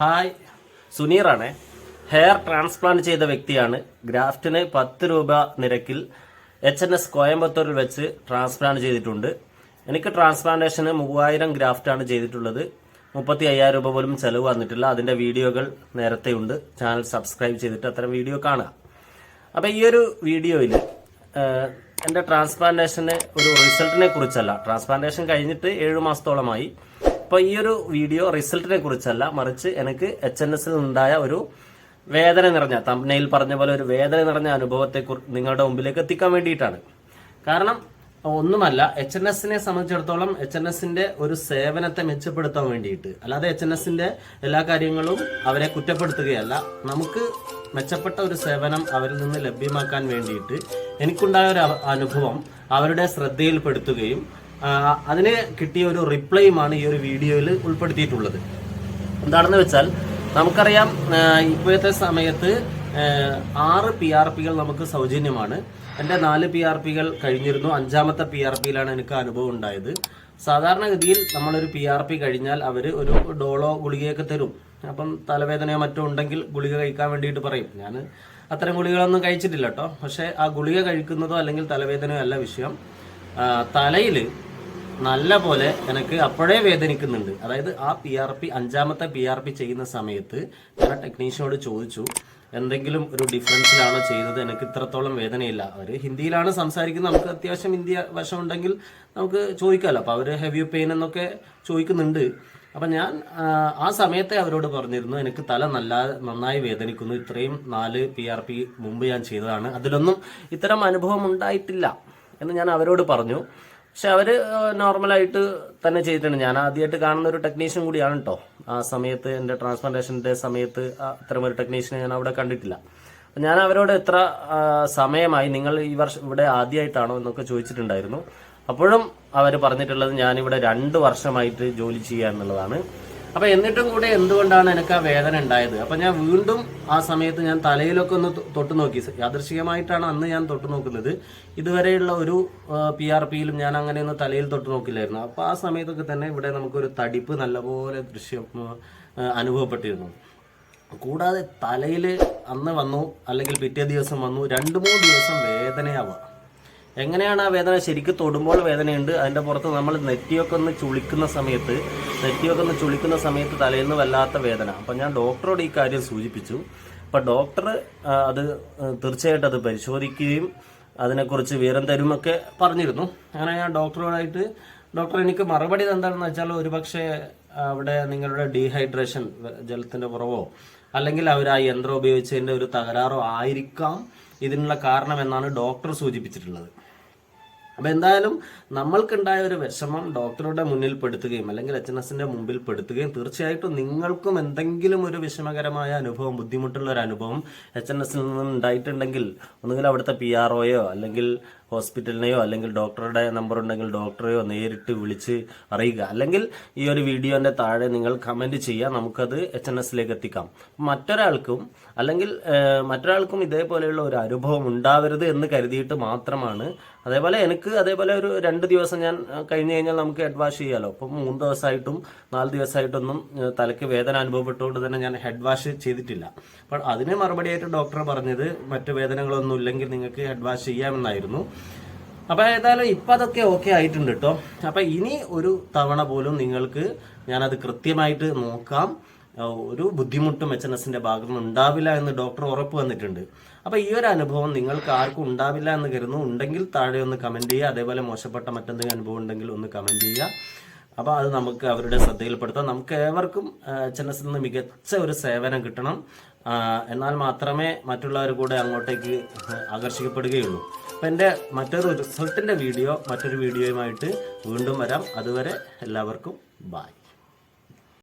Hi, സുനീറാണ്. Hair transplant ചെയ്ത വ്യക്തിയാണ്. ഗ്രാഫ്റ്റിന് 10 രൂപ നിരക്കിൽ HNS കോയമ്പത്തൂരിൽ വെച്ച് ട്രാൻസ്പ്ലാന്റ് ചെയ്തിട്ടുണ്ട്. എനിക്ക് ട്രാൻസ്പ്ലാന്റേഷന് 3000 ഗ്രാഫ്റ്റാണ് ചെയ്തിട്ടുള്ളത്. 35,000 രൂപ പോലും ചെലവ് വന്നിട്ടില്ല. അതിന്റെ വീഡിയോകൾ നേരത്തെ ഉണ്ട്. ചാനൽ സബ്സ്ക്രൈബ് ചെയ്തിട്ട് അത്തരം വീഡിയോ കാണുക. അപ്പം ഈ ഒരു വീഡിയോയിൽ എൻ്റെ ട്രാൻസ്പ്ലാന്റേഷന് ഒരു റിസൾട്ടിനെ കുറിച്ചല്ല. ട്രാൻസ്പ്ലാന്റേഷൻ കഴിഞ്ഞിട്ട് 7 മാസത്തോളമായി. അപ്പോൾ ഈ ഒരു വീഡിയോ റിസൾട്ടിനെ കുറിച്ചല്ല, മറിച്ച് എനിക്ക് HNS ഉണ്ടായ ഒരു വേദന നിറഞ്ഞ, തംബ്നെയിൽ പറഞ്ഞ പോലെ ഒരു വേദന നിറഞ്ഞ അനുഭവത്തെ നിങ്ങളുടെ മുമ്പിലേക്ക് എത്തിക്കാൻ വേണ്ടിയിട്ടാണ്. കാരണം ഒന്നുമല്ല, HNS സംബന്ധിച്ചിടത്തോളം HNS ഒരു സേവനത്തെ മെച്ചപ്പെടുത്താൻ വേണ്ടിയിട്ട്, അല്ലാതെ HNS എല്ലാ കാര്യങ്ങളും അവരെ കുറ്റപ്പെടുത്തുകയല്ല, നമുക്ക് മെച്ചപ്പെട്ട ഒരു സേവനം അവരിൽ നിന്ന് ലഭ്യമാക്കാൻ വേണ്ടിയിട്ട് എനിക്കുണ്ടായ ഒരു അനുഭവം അവരുടെ ശ്രദ്ധയിൽപ്പെടുത്തുകയും അതിന് കിട്ടിയ ഒരു റിപ്ലൈയുമാണ് ഈ ഒരു വീഡിയോയിൽ ഉൾപ്പെടുത്തിയിട്ടുള്ളത്. എന്താണെന്ന് വെച്ചാൽ, നമുക്കറിയാം ഇപ്പോഴത്തെ സമയത്ത് 6 PRPകൾ നമുക്ക് സൗജന്യമാണ്. എൻ്റെ 4 PRPകൾ കഴിഞ്ഞിരുന്നു. 5ാമത്തെ PRPയിലാണ് എനിക്ക് അനുഭവം ഉണ്ടായത്. സാധാരണഗതിയിൽ നമ്മളൊരു PRP കഴിഞ്ഞാൽ അവർ ഒരു ഡോളോ ഗുളികയൊക്കെ തരും. അപ്പം തലവേദനയോ മറ്റോ ഉണ്ടെങ്കിൽ ഗുളിക കഴിക്കാൻ വേണ്ടിയിട്ട് പറയും. ഞാൻ അത്തരം ഗുളികളൊന്നും കഴിച്ചിട്ടില്ല കേട്ടോ. പക്ഷേ ആ ഗുളിക കഴിക്കുന്നതോ അല്ലെങ്കിൽ തലവേദനയോ അല്ല വിഷയം. തലയിൽ നല്ല പോലെ എനിക്ക് അപ്പോഴേ വേദനിക്കുന്നുണ്ട്. അതായത് ആ PRP 5ാമത്തെ PRP ചെയ്യുന്ന സമയത്ത് ഞാൻ ടെക്നീഷ്യനോട് ചോദിച്ചു, എന്തെങ്കിലും ഒരു ഡിഫറൻസിലാണോ ചെയ്തത്, എനിക്ക് ഇത്രത്തോളം വേദനയില്ല. അവർ ഹിന്ദിയിലാണ് സംസാരിക്കുന്നത്. നമുക്ക് അത്യാവശ്യം ഹിന്ദി വശം ഉണ്ടെങ്കിൽ നമുക്ക് ചോദിക്കാമല്ലോ. അപ്പോൾ അവർ ഹെവി പെയിൻ എന്നൊക്കെ ചോദിക്കുന്നുണ്ട്. അപ്പം ഞാൻ ആ സമയത്തെ അവരോട് പറഞ്ഞിരുന്നു, എനിക്ക് തല നന്നായി വേദനിക്കുന്നു. ഇത്രയും 4 PRP മുമ്പ് ഞാൻ ചെയ്തതാണ്, അതിലൊന്നും ഇത്തരം അനുഭവം ഉണ്ടായിട്ടില്ല എന്ന് ഞാൻ അവരോട് പറഞ്ഞു. പക്ഷെ അവർ നോർമലായിട്ട് തന്നെ ചെയ്തിട്ടുണ്ട്. ഞാൻ ആദ്യമായിട്ട് കാണുന്ന ഒരു ടെക്നീഷ്യൻ കൂടിയാണ് കേട്ടോ. ആ സമയത്ത് എൻ്റെ ട്രാൻസ്പ്ലാന്റേഷൻ്റെ സമയത്ത് അത്തരം ഒരു ടെക്നീഷ്യനെ ഞാൻ അവിടെ കണ്ടിട്ടില്ല. ഞാൻ അവരോട് എത്ര സമയമായി, നിങ്ങൾ ഈ വർഷം ഇവിടെ ആദ്യമായിട്ടാണോ എന്നൊക്കെ ചോദിച്ചിട്ടുണ്ടായിരുന്നു. അപ്പോഴും അവർ പറഞ്ഞിട്ടുള്ളത് ഞാനിവിടെ 2 വർഷമായിട്ട് ജോലി ചെയ്യുക എന്നുള്ളതാണ്. അപ്പം എന്നിട്ടും കൂടെ എന്തുകൊണ്ടാണ് എനിക്ക് ആ വേദന ഉണ്ടായത്? അപ്പം ഞാൻ വീണ്ടും ആ സമയത്ത് ഞാൻ തലയിലൊക്കെ ഒന്ന് തൊട്ട് നോക്കി. യാദൃശ്ചികമായിട്ടാണ് അന്ന് ഞാൻ തൊട്ട് നോക്കുന്നത്. ഇതുവരെയുള്ള ഒരു PRPയിലും ഞാൻ അങ്ങനെയൊന്നും തലയിൽ തൊട്ട് നോക്കില്ലായിരുന്നു. അപ്പോൾ ആ സമയത്തൊക്കെ തന്നെ ഇവിടെ നമുക്കൊരു തടിപ്പ് നല്ലപോലെ അനുഭവപ്പെട്ടിരുന്നു. കൂടാതെ തലയിൽ അന്ന് വന്നു, അല്ലെങ്കിൽ പിറ്റേ ദിവസം വന്നു, 2-3 ദിവസം വേദനയാവുക. എങ്ങനെയാണ് ആ വേദന? ശരിക്കും തൊടുമ്പോൾ വേദനയുണ്ട്. അതിൻ്റെ പുറത്ത് നമ്മൾ നെറ്റിയൊക്കെ ഒന്ന് ചുളിക്കുന്ന സമയത്ത് തലയിൽ നിന്ന് വല്ലാത്ത വേദന. അപ്പം ഞാൻ ഡോക്ടറോട് ഈ കാര്യം സൂചിപ്പിച്ചു. അപ്പം ഡോക്ടർ അത് തീർച്ചയായിട്ടും അത് പരിശോധിക്കുകയും അതിനെക്കുറിച്ച് വിവരം തരുമൊക്കെ പറഞ്ഞിരുന്നു. അങ്ങനെ ഞാൻ ഡോക്ടർ എനിക്ക് മറുപടി എന്താണെന്ന് വെച്ചാൽ, ഒരുപക്ഷെ അവിടെ നിങ്ങളുടെ ഡീഹൈഡ്രേഷൻ, ജലത്തിൻ്റെ കുറവോ അല്ലെങ്കിൽ അവർ ആ യന്ത്രം ഉപയോഗിച്ചതിൻ്റെ ഒരു തകരാറോ ആയിരിക്കാം ഇതിനുള്ള കാരണം എന്നാണ് ഡോക്ടർ സൂചിപ്പിച്ചിട്ടുള്ളത്. അപ്പം എന്തായാലും നമ്മൾക്കുണ്ടായ ഒരു വിഷമം ഡോക്ടറുടെ മുന്നിൽ പെടുത്തുകയും അല്ലെങ്കിൽ HNS മുമ്പിൽ പെടുത്തുകയും, തീർച്ചയായിട്ടും നിങ്ങൾക്കും എന്തെങ്കിലും ഒരു വിഷമകരമായ അനുഭവം, ബുദ്ധിമുട്ടുള്ള ഒരു അനുഭവം HNS നിന്നും ഉണ്ടായിട്ടുണ്ടെങ്കിൽ ഒന്നുകിൽ അവിടുത്തെ PROയോ അല്ലെങ്കിൽ ഹോസ്പിറ്റലിനെയോ അല്ലെങ്കിൽ ഡോക്ടറുടെ നമ്പർ ഉണ്ടെങ്കിൽ ഡോക്ടറെയോ നേരിട്ട് വിളിച്ച് അറിയുക. അല്ലെങ്കിൽ ഈ ഒരു വീഡിയോന്റെ താഴെ നിങ്ങൾ കമന്റ് ചെയ്യുക, നമുക്കത് HNS എത്തിക്കാം. മറ്റൊരാൾക്കും ഇതേപോലെയുള്ള ഒരു അനുഭവം ഉണ്ടാവരുത് എന്ന് കരുതിയിട്ട് മാത്രമാണ്. അതേപോലെ ഒരു 2 ദിവസം ഞാൻ കഴിഞ്ഞു കഴിഞ്ഞാൽ നമുക്ക് ഹെഡ് വാഷ് ചെയ്യാമല്ലോ. അപ്പം 3 ദിവസമായിട്ടും 4 ദിവസമായിട്ടൊന്നും തലയ്ക്ക് വേദന അനുഭവപ്പെട്ടുകൊണ്ട് തന്നെ ഞാൻ ഹെഡ് വാഷ് ചെയ്തിട്ടില്ല. അപ്പോൾ അതിന് മറുപടിയായിട്ട് ഡോക്ടർ പറഞ്ഞത് മറ്റു വേദനകളൊന്നും ഇല്ലെങ്കിൽ നിങ്ങൾക്ക് ഹെഡ് വാഷ് ചെയ്യാമെന്നായിരുന്നു. അപ്പം ഏതായാലും ഇപ്പം അതൊക്കെ ഓക്കെ ആയിട്ടുണ്ട് കേട്ടോ. അപ്പം ഇനി ഒരു തവണ പോലും നിങ്ങൾക്ക് ഞാനത് കൃത്യമായിട്ട് നോക്കാം, ഒരു ബുദ്ധിമുട്ടും HNS ഭാഗത്ത് നിന്ന് ഉണ്ടാവില്ല എന്ന് ഡോക്ടർ ഉറപ്പ് വന്നിട്ടുണ്ട്. അപ്പോൾ ഈ ഒരു അനുഭവം നിങ്ങൾക്ക് ആർക്കും ഉണ്ടാവില്ല എന്ന് കരുതുന്നു. ഉണ്ടെങ്കിൽ താഴെ ഒന്ന് കമന്റ് ചെയ്യുക. അതേപോലെ മോശപ്പെട്ട മറ്റെന്തെങ്കിലും അനുഭവം ഉണ്ടെങ്കിൽ ഒന്ന് കമന്റ് ചെയ്യുക. അപ്പോൾ അത് നമുക്ക് അവരുടെ ശ്രദ്ധയിൽപ്പെടുത്താം. നമുക്ക് ഏവർക്കും HNS നിന്ന് മികച്ച ഒരു സേവനം കിട്ടണം. എന്നാൽ മാത്രമേ മറ്റുള്ളവർ കൂടെ അങ്ങോട്ടേക്ക് ആകർഷിക്കപ്പെടുകയുള്ളൂ. അപ്പം എൻ്റെ മറ്റൊരു റിസൾട്ടിൻ്റെ മറ്റൊരു വീഡിയോയുമായിട്ട് വീണ്ടും വരാം. അതുവരെ എല്ലാവർക്കും ബൈ.